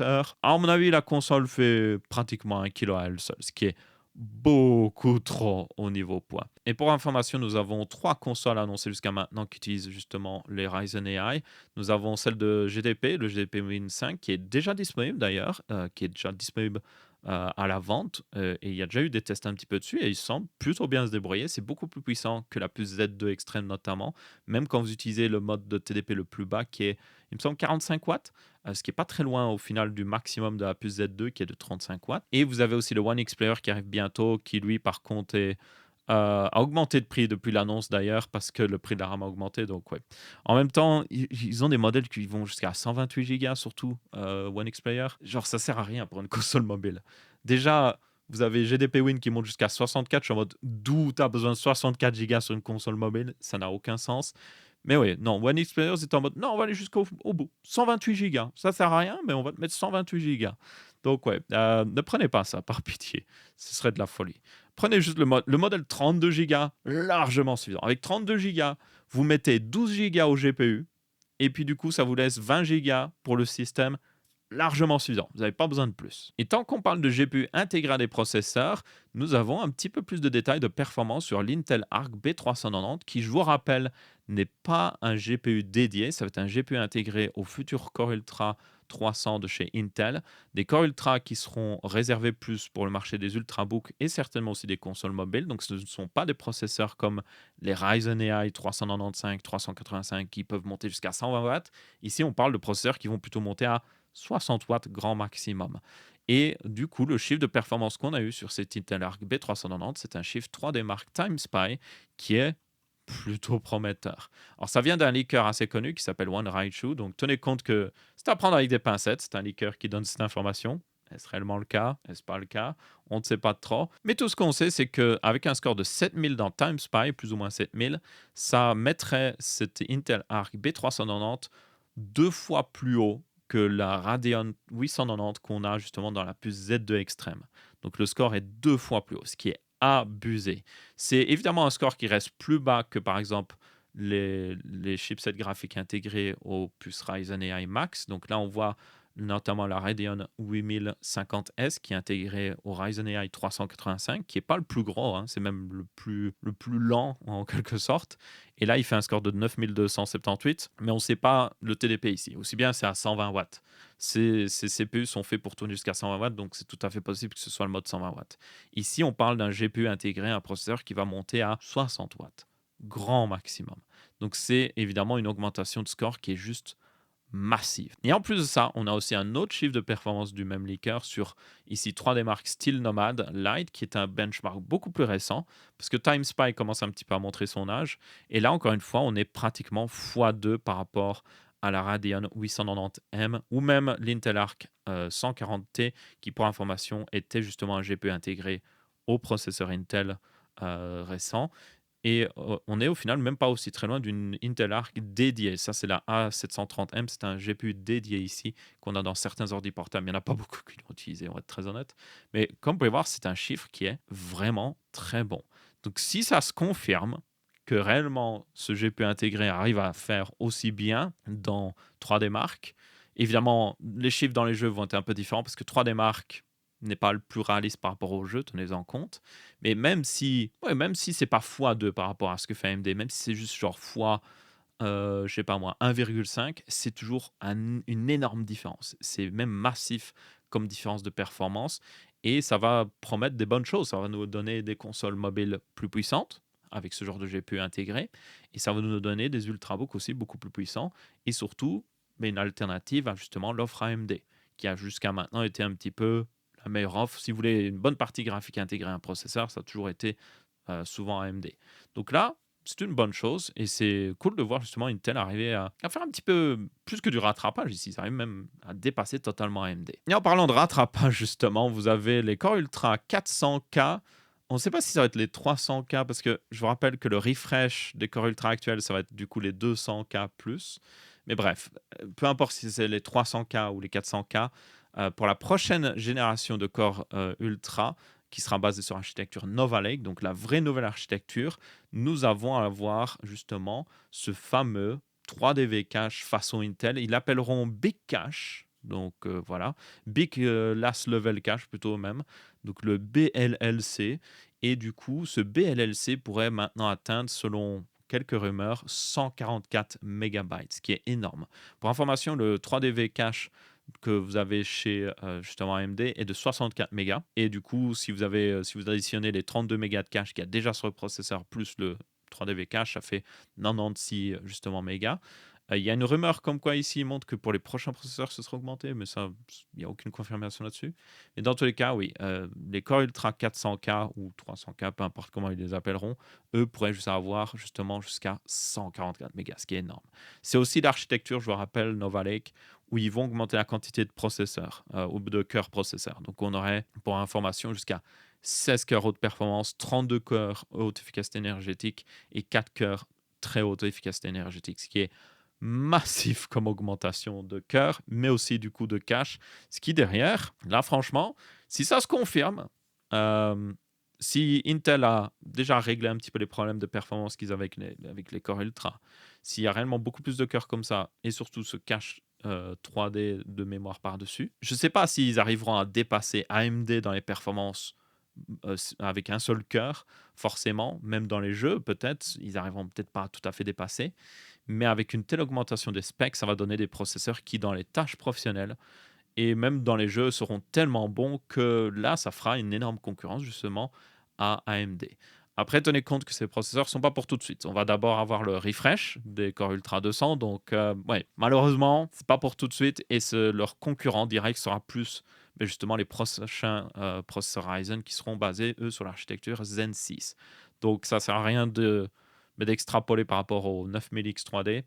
À mon avis, la console fait pratiquement 1 kilo à elle seule, ce qui est beaucoup trop au niveau poids. Et pour information, nous avons 3 consoles annoncées jusqu'à maintenant qui utilisent justement les Ryzen AI. Nous avons celle de GDP, le GDP Win 5, qui est déjà disponible d'ailleurs, qui est déjà disponible à la vente. Et il y a déjà eu des tests un petit peu dessus et il semble plutôt bien se débrouiller. C'est beaucoup plus puissant que la puce Z2 Extreme notamment, même quand vous utilisez le mode de TDP le plus bas qui est, il me semble, 45 watts. Ce qui est pas très loin au final du maximum de la puce Z2 qui est de 35 watts. Et vous avez aussi le One X Player qui arrive bientôt, qui lui par contre a augmenté de prix depuis l'annonce d'ailleurs parce que le prix de la RAM a augmenté. Donc ouais. En même temps, ils ont des modèles qui vont jusqu'à 128 Go surtout, One X Player. Genre ça sert à rien pour une console mobile. Déjà, vous avez GDP Win qui monte jusqu'à 64. Je suis en mode d'où tu as besoin de 64 Go sur une console mobile, ça n'a aucun sens. Mais oui, non, One X Players est en mode, non, on va aller jusqu'au au bout. 128 gigas, ça sert à rien, mais on va te mettre 128 gigas. Donc ouais, ne prenez pas ça, par pitié. Ce serait de la folie. Prenez juste le modèle 32 gigas, largement suffisant. Avec 32 gigas, vous mettez 12 gigas au GPU, et puis du coup, ça vous laisse 20 gigas pour le système, largement suffisant. Vous n'avez pas besoin de plus. Et tant qu'on parle de GPU intégré à des processeurs, nous avons un petit peu plus de détails de performance sur l'Intel Arc B390 qui, je vous rappelle, n'est pas un GPU dédié. Ça va être un GPU intégré au futur Core Ultra 300 de chez Intel. Des Core Ultra qui seront réservés plus pour le marché des ultrabooks et certainement aussi des consoles mobiles. Donc ce ne sont pas des processeurs comme les Ryzen AI 395, 385 qui peuvent monter jusqu'à 120 watts. Ici, on parle de processeurs qui vont plutôt monter à 60 watts grand maximum. Et du coup, le chiffre de performance qu'on a eu sur cet Intel Arc B390, c'est un chiffre 3D Mark TimeSpy qui est plutôt prometteur. Alors, ça vient d'un leaker assez connu qui s'appelle One Raichu. Donc, tenez compte que c'est à prendre avec des pincettes. C'est un leaker qui donne cette information. Est-ce réellement le cas? Est-ce pas le cas? On ne sait pas trop. Mais tout ce qu'on sait, c'est qu'avec un score de 7000 dans TimeSpy, plus ou moins 7000, ça mettrait cet Intel Arc B390 deux fois plus haut que la Radeon 890 qu'on a justement dans la puce Z2 Extreme. Donc le score est deux fois plus haut, ce qui est abusé. C'est évidemment un score qui reste plus bas que par exemple les chipsets graphiques intégrés aux puces Ryzen AI Max. Donc là, on voit notamment la Radeon 8050S qui est intégrée au Ryzen AI 385, qui est pas le plus gros, hein, c'est même le plus lent en quelque sorte. Et là, il fait un score de 9278, mais on ne sait pas le TDP ici. Aussi bien, c'est à 120 watts. Ces CPU sont faits pour tourner jusqu'à 120 watts, donc c'est tout à fait possible que ce soit le mode 120 watts. Ici, on parle d'un GPU intégré, un processeur qui va monter à 60 watts, grand maximum. Donc c'est évidemment une augmentation de score qui est juste massive. Et en plus de ça, on a aussi un autre chiffre de performance du même leaker sur ici 3D Mark Steel Nomad Lite, qui est un benchmark beaucoup plus récent, parce que TimeSpy commence un petit peu à montrer son âge. Et là, encore une fois, on est pratiquement x2 par rapport à la Radeon 890M ou même l'Intel Arc 140T, qui pour information était justement un GPU intégré au processeur Intel récent. Et on est au final même pas aussi très loin d'une Intel Arc dédiée. Ça, c'est la A730M. C'est un GPU dédié ici qu'on a dans certains ordi portables. Il n'y en a pas beaucoup qui l'ont utilisé, on va être très honnête. Mais comme vous pouvez voir, c'est un chiffre qui est vraiment très bon. Donc, si ça se confirme que réellement ce GPU intégré arrive à faire aussi bien dans 3D Mark, évidemment, les chiffres dans les jeux vont être un peu différents parce que 3D Mark n'est pas le plus réaliste par rapport au jeu, tenez-en compte. Mais même si c'est pas x2 par rapport à ce que fait AMD, même si c'est juste genre fois, je sais pas moi, 1,5, c'est toujours une énorme différence. C'est même massif comme différence de performance et ça va promettre des bonnes choses. Ça va nous donner des consoles mobiles plus puissantes avec ce genre de GPU intégré et ça va nous donner des ultrabooks aussi beaucoup plus puissants et surtout une alternative à justement l'offre AMD qui a jusqu'à maintenant été un petit peu la meilleure offre. Si vous voulez une bonne partie graphique intégrée à un processeur, ça a toujours été souvent AMD. Donc là, c'est une bonne chose et c'est cool de voir justement Intel arriver à faire un petit peu plus que du rattrapage ici. Ça arrive même à dépasser totalement AMD. Et en parlant de rattrapage, justement, vous avez les Core Ultra 400K. On ne sait pas si ça va être les 300K parce que je vous rappelle que le refresh des Core Ultra actuels, ça va être du coup les 200K plus. Mais bref, peu importe si c'est les 300K ou les 400K, pour la prochaine génération de Core Ultra, qui sera basée sur l'architecture Nova Lake, donc la vraie nouvelle architecture, nous avons à avoir justement ce fameux 3DV Cache façon Intel. Ils l'appelleront Big Cache, donc voilà, Big Last Level Cache plutôt même, donc le BLLC. Et du coup, ce BLLC pourrait maintenant atteindre, selon quelques rumeurs, 144 mégabytes, ce qui est énorme. Pour information, le 3DV Cache que vous avez chez justement AMD est de 64 mégas. Et du coup, si vous additionnez les 32 mégas de cache qu'il y a déjà sur le processeur plus le 3DV cache, ça fait 96 justement mégas. Il y a une rumeur comme quoi ici il montre que pour les prochains processeurs ce sera augmenté, mais ça, il n'y a aucune confirmation là-dessus. Mais dans tous les cas, oui, les Core Ultra 400K ou 300K, peu importe comment ils les appelleront, eux pourraient juste avoir justement jusqu'à 144 mégas, ce qui est énorme. C'est aussi l'architecture, je vous rappelle, Nova Lake, où ils vont augmenter la quantité de processeurs ou de cœurs processeurs. Donc on aurait, pour information, jusqu'à 16 cœurs haute performance, 32 cœurs haute efficacité énergétique et 4 cœurs très haute efficacité énergétique, ce qui est massif comme augmentation de cœur, mais aussi du coup de cache. Ce qui derrière, là franchement, si ça se confirme, euh, si Intel a déjà réglé un petit peu les problèmes de performance qu'ils avaient avec les Core Ultra, s'il y a réellement beaucoup plus de cœurs comme ça, et surtout ce cache 3D de mémoire par-dessus, je ne sais pas s'ils arriveront à dépasser AMD dans les performances avec un seul cœur, forcément, même dans les jeux, peut-être, ils arriveront peut-être pas à tout à fait dépasser, mais avec une telle augmentation des specs, ça va donner des processeurs qui, dans les tâches professionnelles et même dans les jeux, seront tellement bons que là, ça fera une énorme concurrence justement à AMD. Après, tenez compte que ces processeurs ne sont pas pour tout de suite. On va d'abord avoir le refresh des Core Ultra 200, donc ouais, malheureusement, c'est pas pour tout de suite et leur concurrent direct sera plus mais justement les prochains processeurs Ryzen qui seront basés, eux, sur l'architecture Zen 6. Donc ça ne sert à rien d'extrapoler par rapport aux 9000X 3D.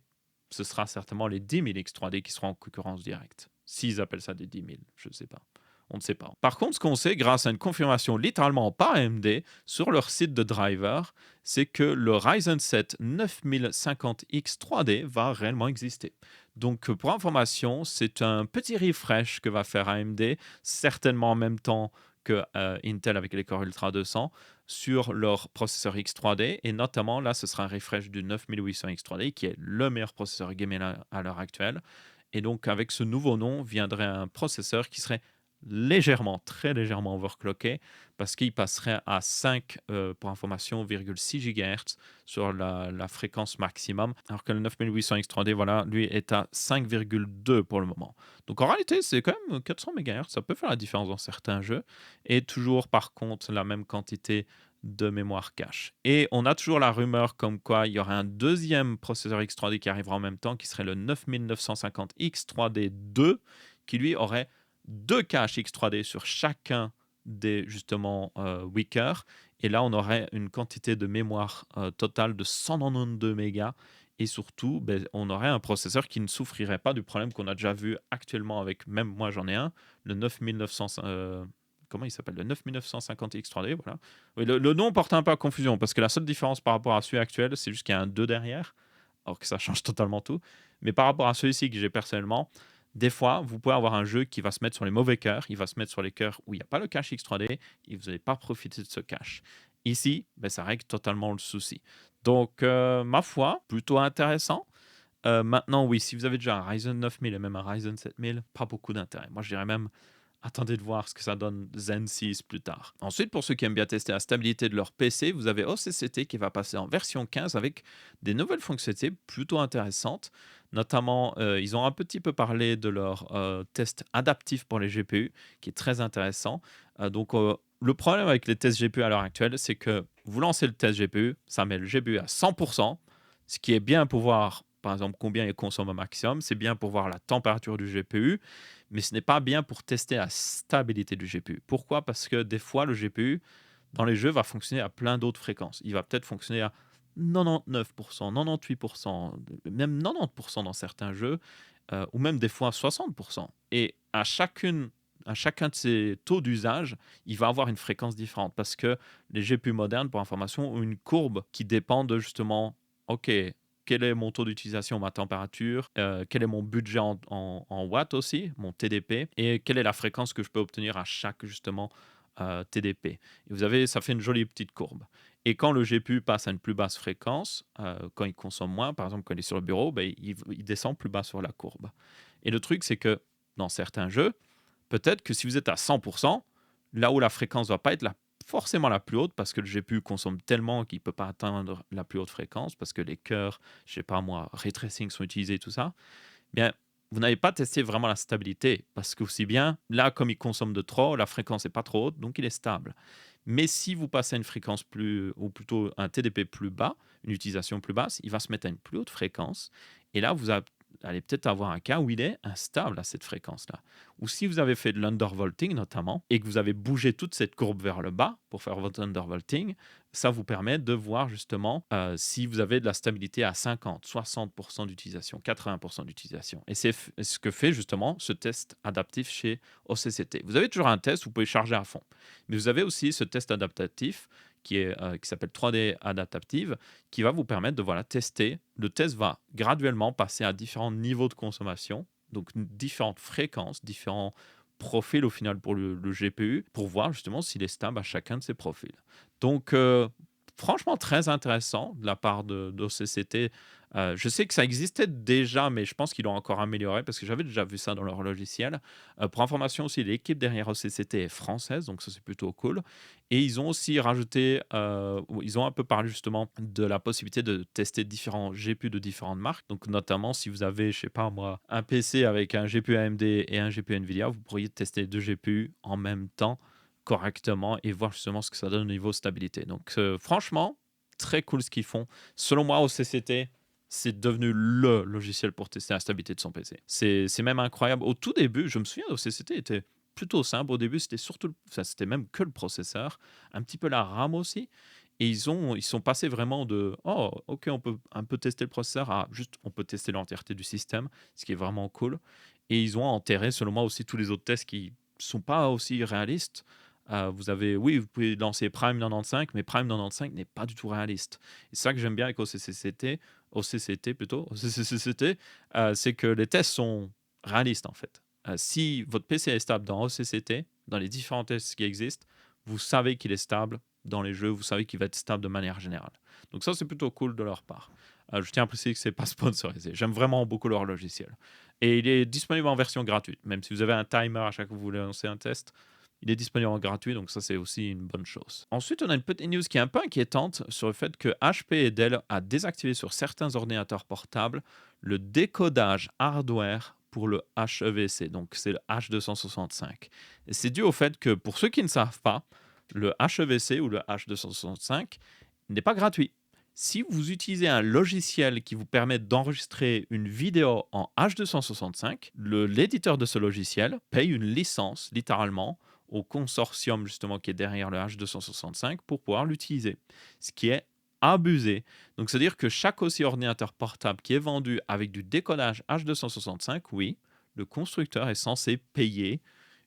Ce sera certainement les 10 000X 3D qui seront en concurrence directe. S'ils appellent ça des 10 000, je ne sais pas. On ne sait pas. Par contre, ce qu'on sait, grâce à une confirmation littéralement par AMD sur leur site de driver, c'est que le Ryzen 7 9050X 3D va réellement exister. Donc, pour information, c'est un petit refresh que va faire AMD, certainement en même temps que Intel avec les Core Ultra 200, sur leur processeur X3D. Et notamment, là, ce sera un refresh du 9800X3D, qui est le meilleur processeur gaming à l'heure actuelle. Et donc, avec ce nouveau nom, viendrait un processeur qui serait légèrement, très légèrement overclocké, parce qu'il passerait à 5, pour information, 6 GHz sur la fréquence maximum, alors que le 9800 X3D, voilà, lui est à 5,2 pour le moment. Donc en réalité, c'est quand même 400 MHz, ça peut faire la différence dans certains jeux, et toujours par contre la même quantité de mémoire cache. Et on a toujours la rumeur comme quoi il y aurait un deuxième processeur X3D qui arrivera en même temps, qui serait le 9950 X3D2, qui lui aurait deux caches X3D sur chacun des justement Wicker. Et là, on aurait une quantité de mémoire totale de 192 mégas. Et surtout, ben, on aurait un processeur qui ne souffrirait pas du problème qu'on a déjà vu actuellement avec, même moi j'en ai un, le 9900, comment il s'appelle, le 9950 X3D, voilà. Oui, le nom porte un peu à confusion, parce que la seule différence par rapport à celui actuel, c'est juste qu'il y a un 2 derrière, alors que ça change totalement tout. Mais par rapport à celui-ci que j'ai personnellement, des fois, vous pouvez avoir un jeu qui va se mettre sur les mauvais cœurs, il va se mettre sur les cœurs où il n'y a pas le cache X3D, et vous n'allez pas profiter de ce cache. Ici, ben, ça règle totalement le souci. Donc, ma foi, plutôt intéressant. Maintenant, oui, si vous avez déjà un Ryzen 9000 et même un Ryzen 7000, pas beaucoup d'intérêt. Moi, je dirais même, attendez de voir ce que ça donne Zen 6 plus tard. Ensuite, pour ceux qui aiment bien tester la stabilité de leur PC, vous avez OCCT qui va passer en version 15 avec des nouvelles fonctionnalités plutôt intéressantes. Notamment, ils ont un petit peu parlé de leur test adaptif pour les GPU, qui est très intéressant. Le problème avec les tests GPU à l'heure actuelle, c'est que vous lancez le test GPU, ça met le GPU à 100%, ce qui est bien pour voir, par exemple, combien il consomme au maximum, c'est bien pour voir la température du GPU, mais ce n'est pas bien pour tester la stabilité du GPU. Pourquoi? Parce que des fois, le GPU, dans les jeux, va fonctionner à plein d'autres fréquences. Il va peut-être fonctionner à 99%, 98%, même 90% dans certains jeux, ou même des fois 60%. Et à chacun de ces taux d'usage, il va avoir une fréquence différente parce que les GPU modernes, pour information, ont une courbe qui dépend de justement, OK, quel est mon taux d'utilisation, ma température, quel est mon budget en watts aussi, mon TDP, et quelle est la fréquence que je peux obtenir à chaque justement TDP. Et vous avez, ça fait une jolie petite courbe. Et quand le GPU passe à une plus basse fréquence, quand il consomme moins, par exemple quand il est sur le bureau, ben, il descend plus bas sur la courbe. Et le truc, c'est que dans certains jeux, peut-être que si vous êtes à 100%, là où la fréquence ne va pas être forcément la plus haute, parce que le GPU consomme tellement qu'il ne peut pas atteindre la plus haute fréquence, parce que les cœurs, je ne sais pas moi, ray tracing sont utilisés, tout ça, bien, vous n'avez pas testé vraiment la stabilité, parce que aussi bien, là, comme il consomme de trop, la fréquence n'est pas trop haute, donc il est stable. Mais si vous passez à une fréquence plus, ou plutôt un TDP plus bas, une utilisation plus basse, il va se mettre à une plus haute fréquence. Et là, allez peut-être avoir un cas où il est instable à cette fréquence-là. Ou si vous avez fait de l'undervolting notamment, et que vous avez bougé toute cette courbe vers le bas pour faire votre undervolting, ça vous permet de voir justement si vous avez de la stabilité à 50, 60% d'utilisation, 80% d'utilisation. Et c'est ce que fait justement ce test adaptif chez OCCT. Vous avez toujours un test, vous pouvez charger à fond. Mais vous avez aussi ce test adaptatif qui s'appelle 3D Adaptive, qui va vous permettre de voilà, tester. Le test va graduellement passer à différents niveaux de consommation, donc différentes fréquences, différents profils au final pour le GPU, pour voir justement s'il est stable à chacun de ces profils. Donc, franchement, très intéressant de la part d'OCCT. Je sais que ça existait déjà, mais je pense qu'ils l'ont encore amélioré parce que j'avais déjà vu ça dans leur logiciel. Pour information aussi, l'équipe derrière OCCT est française, donc ça c'est plutôt cool. Et ils ont aussi rajouté, ils ont un peu parlé justement de la possibilité de tester différents GPU de différentes marques. Donc notamment si vous avez, je sais pas moi, un PC avec un GPU AMD et un GPU Nvidia, vous pourriez tester deux GPU en même temps correctement et voir justement ce que ça donne au niveau stabilité. Donc franchement, très cool ce qu'ils font. Selon moi, OCCT, c'est devenu le logiciel pour tester la stabilité de son PC. C'est même incroyable. Au tout début, je me souviens, OCCT était plutôt simple. Au début, c'était surtout, enfin, c'était même que le processeur, un petit peu la RAM aussi. Et ils sont passés vraiment de oh, ok, on peut un peu tester le processeur à juste on peut tester l'entièreté du système, ce qui est vraiment cool. Et ils ont enterré, selon moi, aussi tous les autres tests qui sont pas aussi réalistes. Vous avez, oui, vous pouvez lancer Prime 95, mais Prime 95 n'est pas du tout réaliste. Et c'est ça que j'aime bien avec OCCT plutôt, OCCT, c'est que les tests sont réalistes en fait. Si votre PC est stable dans OCCT, dans les différents tests qui existent, vous savez qu'il est stable dans les jeux, vous savez qu'il va être stable de manière générale. Donc ça, c'est plutôt cool de leur part. Je tiens à préciser que c'est pas sponsorisé. J'aime vraiment beaucoup leur logiciel. Et il est disponible en version gratuite. Même si vous avez un timer à chaque fois que vous voulez lancer un test, il est disponible en gratuit, donc ça c'est aussi une bonne chose. Ensuite, on a une petite news qui est un peu inquiétante sur le fait que HP et Dell a désactivé sur certains ordinateurs portables le décodage hardware pour le HEVC, donc c'est le H265. Et c'est dû au fait que, pour ceux qui ne savent pas, le HEVC ou le H265 n'est pas gratuit. Si vous utilisez un logiciel qui vous permet d'enregistrer une vidéo en H265, l'éditeur de ce logiciel paye une licence, littéralement, au consortium justement qui est derrière le H265 pour pouvoir l'utiliser, ce qui est abusé. Donc c'est-à-dire que chaque aussi ordinateur portable qui est vendu avec du décodage H265, oui, le constructeur est censé payer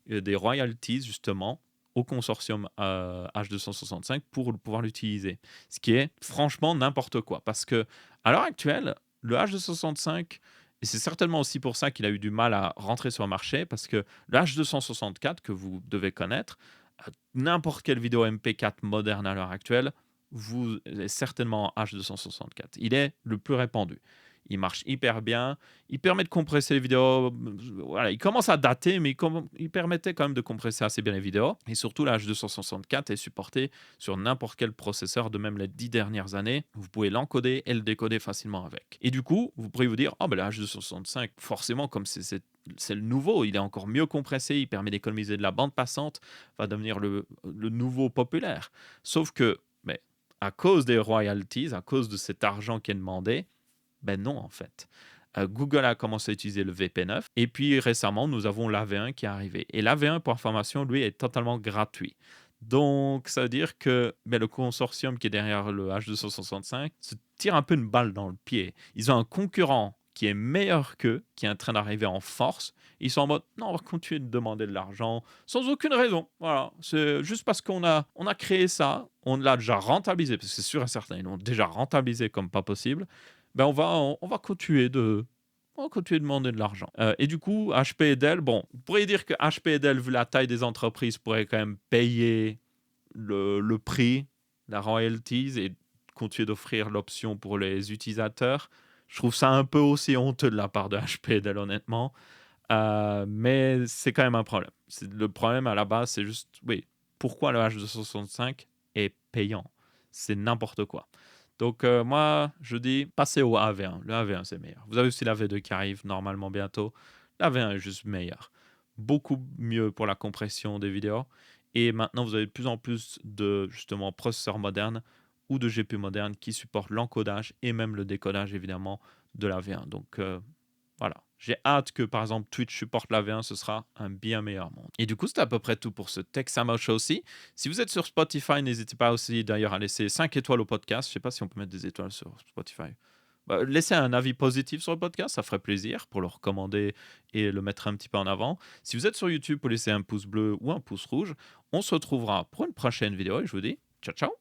des royalties justement au consortium H265 pour pouvoir l'utiliser. Ce qui est franchement n'importe quoi. Parce que à l'heure actuelle, le H265, et c'est certainement aussi pour ça qu'il a eu du mal à rentrer sur le marché, parce que le H264 que vous devez connaître, n'importe quelle vidéo MP4 moderne à l'heure actuelle, vous est certainement en H264. Il est le plus répandu. Il marche hyper bien. Il permet de compresser les vidéos. Voilà, il commence à dater, mais il permettait quand même de compresser assez bien les vidéos. Et surtout, la H264 est supporté sur n'importe quel processeur de même les 10 dernières années. Vous pouvez l'encoder et le décoder facilement avec. Et du coup, vous pourriez vous dire, oh, ben la H265, forcément, comme c'est le nouveau, il est encore mieux compressé, il permet d'économiser de la bande passante, va devenir le nouveau populaire. Sauf que, mais, à cause des royalties, à cause de cet argent qui est demandé, ben non, en fait. Google a commencé à utiliser le VP9 et puis récemment, nous avons l'AV1 qui est arrivé. Et l'AV1, pour information, lui, est totalement gratuit. Donc, ça veut dire que ben, le consortium qui est derrière le H265 se tire un peu une balle dans le pied. Ils ont un concurrent qui est meilleur qu'eux, qui est en train d'arriver en force. Ils sont en mode, non, on va continuer de demander de l'argent sans aucune raison. Voilà, c'est juste parce on a créé ça, on l'a déjà rentabilisé, parce que c'est sûr et certain, ils l'ont déjà rentabilisé comme pas possible. Ben on va continuer de demander de l'argent. Et du coup, HP et Dell, bon, vous pourriez dire que HP et Dell, vu la taille des entreprises, pourraient quand même payer le prix, la royalties et continuer d'offrir l'option pour les utilisateurs. Je trouve ça un peu aussi honteux de la part de HP et Dell, honnêtement. Mais c'est quand même un problème. Le problème à la base, c'est juste, oui, pourquoi le H265 est payant? C'est n'importe quoi. Donc moi, je dis, passez au AV1. Le AV1, c'est meilleur. Vous avez aussi la V2 qui arrive normalement bientôt. La V1 est juste meilleure. Beaucoup mieux pour la compression des vidéos. Et maintenant, vous avez de plus en plus de justement processeurs modernes ou de GPU modernes qui supportent l'encodage et même le décodage, évidemment, de la V1. Donc voilà. J'ai hâte que, par exemple, Twitch supporte la V1, ce sera un bien meilleur monde. Et du coup, c'était à peu près tout pour ce Tech Samo Show aussi. Si vous êtes sur Spotify, n'hésitez pas aussi d'ailleurs à laisser 5 étoiles au podcast. Je ne sais pas si on peut mettre des étoiles sur Spotify. Bah, laissez un avis positif sur le podcast, ça ferait plaisir pour le recommander et le mettre un petit peu en avant. Si vous êtes sur YouTube, vous pouvez laisser un pouce bleu ou un pouce rouge. On se retrouvera pour une prochaine vidéo et je vous dis ciao ciao.